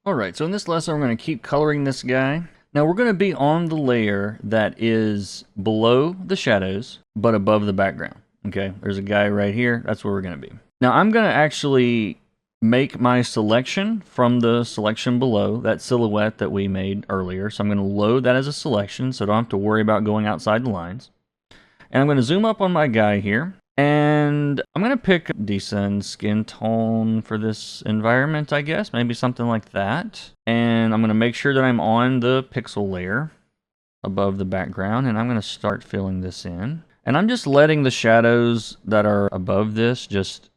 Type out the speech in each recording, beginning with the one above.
Alright, so in this lesson we're going to keep coloring this guy. Now we're going to be on the layer that is below the shadows, but above the background. Okay, there's a guy right here, that's where we're going to be. Now I'm going to actually make my selection from the selection below, that silhouette that we made earlier. So I'm going to load that as a selection, so I don't have to worry about going outside the lines. And I'm going to zoom up on my guy here. And I'm going to pick a decent skin tone for this environment, I guess. Maybe something like that. And I'm going to make sure that I'm on the pixel layer above the background. And I'm going to start filling this in. And I'm just letting the shadows that are above this just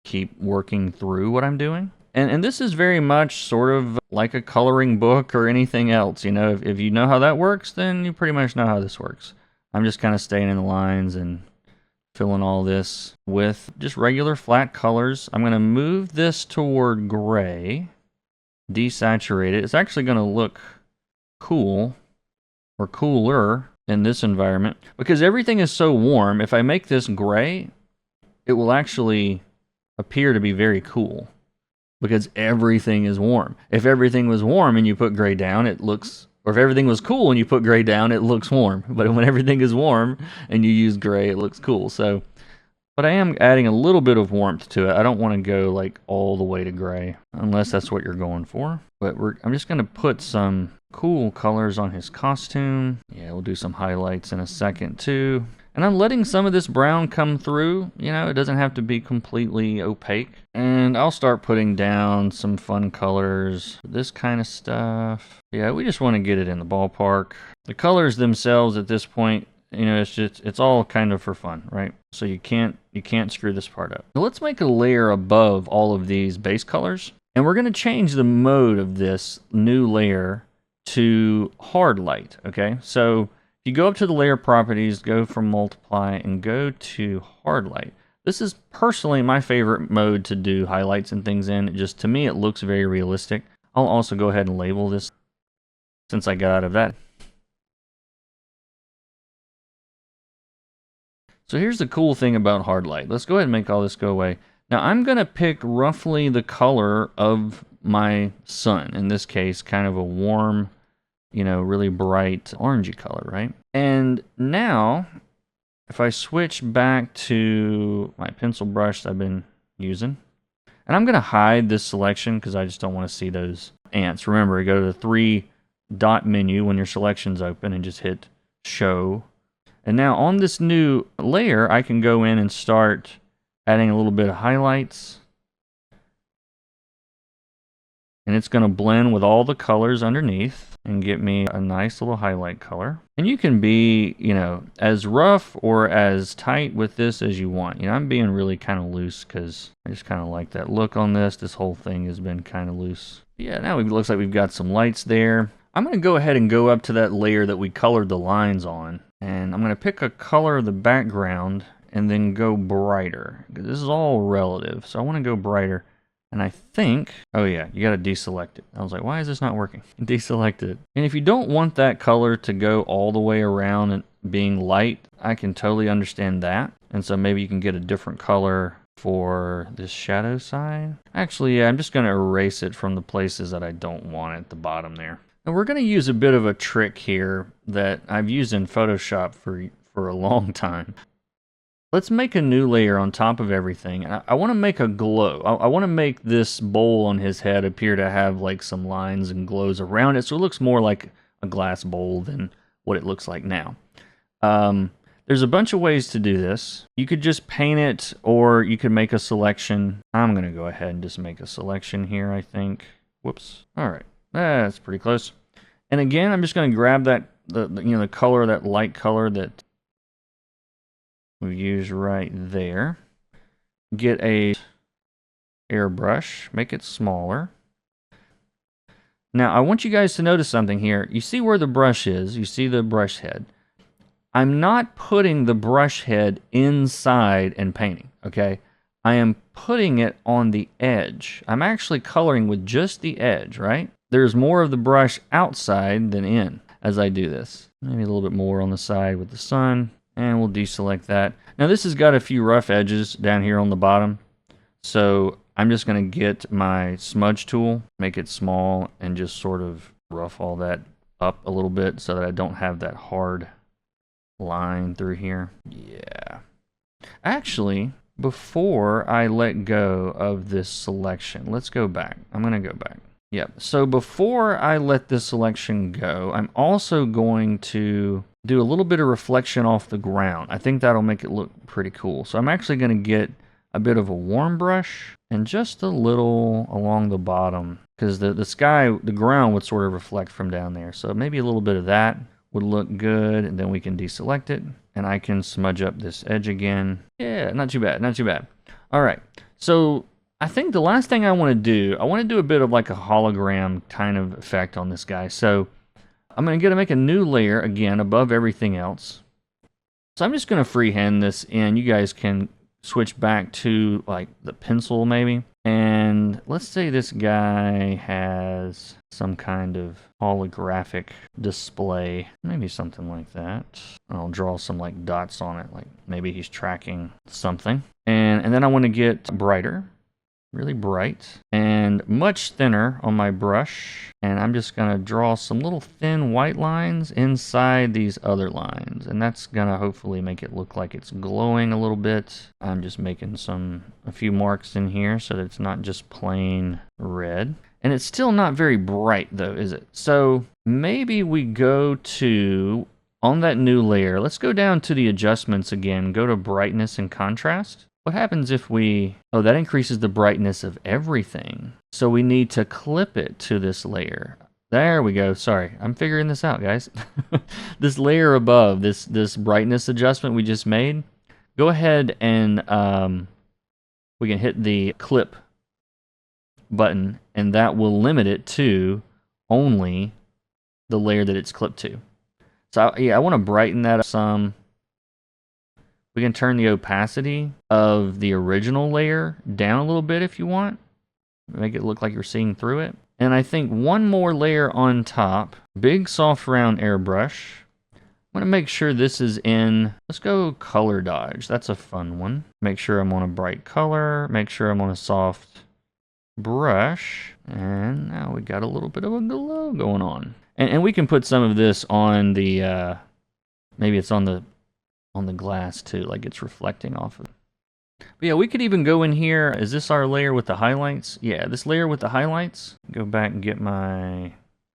keep working through what I'm doing. And this is very much sort of like a coloring book or anything else. You know, if you know how that works, then you pretty much know how this works. I'm just kind of staying in the lines and filling all this with just regular flat colors. I'm going to move this toward gray, desaturate it. It's actually going to look cool or cooler in this environment because everything is so warm. If I make this gray, it will actually appear to be very cool because everything is warm. If everything was warm and you put gray down, it looks... Or if everything was cool and you put gray down, it looks warm. But when everything is warm and you use gray, it looks cool. So, but I am adding a little bit of warmth to it. I don't want to go like all the way to gray, unless that's what you're going for. But I'm just going to put some cool colors on his costume. Yeah, we'll do some highlights in a second too. And I'm letting some of this brown come through. You know, it doesn't have to be completely opaque. And I'll start putting down some fun colors, this kind of stuff. Yeah, we just want to get it in the ballpark. The colors themselves at this point, you know, it's all kind of for fun, right? So you can't screw this part up. Now let's make a layer above all of these base colors. And we're going to change the mode of this new layer to hard light, okay? So if you go up to the layer properties, go from multiply and go to hard light. This is personally my favorite mode to do highlights and things in. To me, it looks very realistic. I'll also go ahead and label this since I got out of that. So here's the cool thing about hard light. Let's go ahead and make all this go away. Now I'm going to pick roughly the color of my sun. In this case, kind of a warm, you know, really bright orangey color, right? And now, if I switch back to my pencil brush that I've been using, and I'm going to hide this selection because I just don't want to see those ants. Remember, go to the 3-dot menu when your selection's open and just hit show. And now on this new layer, I can go in and start adding a little bit of highlights. And it's going to blend with all the colors underneath and get me a nice little highlight color. And you can be, you know, as rough or as tight with this as you want. You know, I'm being really kind of loose because I just kind of like that look on this. This whole thing has been kind of loose. Yeah, now it looks like we've got some lights there. I'm going to go ahead and go up to that layer that we colored the lines on. And I'm going to pick a color of the background and then go brighter. This is all relative, so I want to go brighter. And I think, oh yeah, you got to deselect it. I was like, why is this not working? Deselect it. And if you don't want that color to go all the way around and being light, I can totally understand that. And so maybe you can get a different color for this shadow side. Actually, yeah, I'm just going to erase it from the places that I don't want at the bottom there. And we're going to use a bit of a trick here that I've used in Photoshop for a long time. Let's make a new layer on top of everything. And I want to make a glow. I want to make this bowl on his head appear to have like some lines and glows around it, so it looks more like a glass bowl than what it looks like now. There's a bunch of ways to do this. You could just paint it, or you could make a selection. I'm going to go ahead and just make a selection here, I think. Whoops. All right. That's pretty close. And again, I'm just going to grab that the color, that light color that we use right there. Get a airbrush, make it smaller. Now I want you guys to notice something here. You see where the brush is, you see the brush head. I'm not putting the brush head inside and painting, okay? I am putting it on the edge. I'm actually coloring with just the edge, right? There's more of the brush outside than in as I do this. Maybe a little bit more on the side with the sun. And we'll deselect that. Now this has got a few rough edges down here on the bottom. So I'm just going to get my smudge tool, make it small, and just sort of rough all that up a little bit so that I don't have that hard line through here. Yeah. Actually, before I let go of this selection, let's go back. I'm going to go back. Yep. So before I let this selection go, I'm also going to do a little bit of reflection off the ground. I think that'll make it look pretty cool. So I'm actually going to get a bit of a warm brush and just a little along the bottom, because the sky, the ground would sort of reflect from down there. So maybe a little bit of that would look good, and then we can deselect it, and I can smudge up this edge again. Yeah, not too bad, not too bad. All right, so I think the last thing I want to do a bit of like a hologram kind of effect on this guy. So I'm going to make a new layer again above everything else. So I'm just going to freehand this in. You guys can switch back to like the pencil maybe. And let's say this guy has some kind of holographic display, maybe something like that. I'll draw some like dots on it, like maybe he's tracking something. And then I want to get brighter, really bright, and much thinner on my brush. And I'm just going to draw some little thin white lines inside these other lines. And that's going to hopefully make it look like it's glowing a little bit. I'm just making a few marks in here so that it's not just plain red. And it's still not very bright though, is it? So maybe we go to, on that new layer, let's go down to the adjustments again, go to brightness and contrast. What happens if we, oh, that increases the brightness of everything. So we need to clip it to this layer. There we go. Sorry, I'm figuring this out, guys. This layer above, this brightness adjustment we just made, go ahead and we can hit the clip button, and that will limit it to only the layer that it's clipped to. So yeah, I want to brighten that up some. We can turn the opacity of the original layer down a little bit if you want. Make it look like you're seeing through it. And I think one more layer on top. Big soft round airbrush. I'm going to make sure this is in, let's go color dodge. That's a fun one. Make sure I'm on a bright color. Make sure I'm on a soft brush. And now we got a little bit of a glow going on. And we can put some of this on the, maybe it's on the glass too, like it's reflecting off of it. But yeah, we could even go in here. Is this our layer with the highlights? Yeah, this layer with the highlights. Go back and get my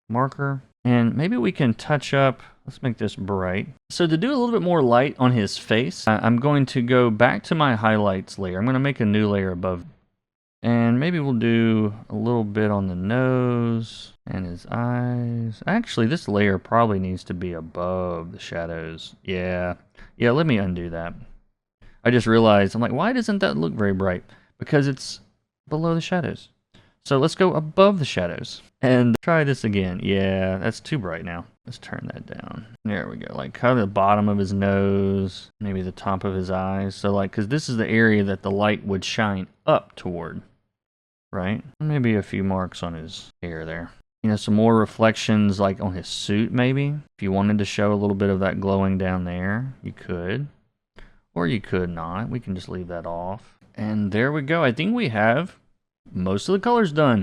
marker. And maybe we can touch up, let's make this bright. So to do a little bit more light on his face, I'm going to go back to my highlights layer. I'm going to make a new layer above. And maybe we'll do a little bit on the nose and his eyes. Actually, this layer probably needs to be above the shadows. Yeah, let me undo that. I just realized, I'm like, why doesn't that look very bright? Because it's below the shadows. So let's go above the shadows and try this again. Yeah, that's too bright now. Let's turn that down. There we go. Like kind of the bottom of his nose, maybe the top of his eyes. So like, because this is the area that the light would shine up toward, right? Maybe a few marks on his hair there. You know, some more reflections like on his suit maybe. If you wanted to show a little bit of that glowing down there, you could. Or you could not. We can just leave that off. And there we go. I think we have most of the colors done.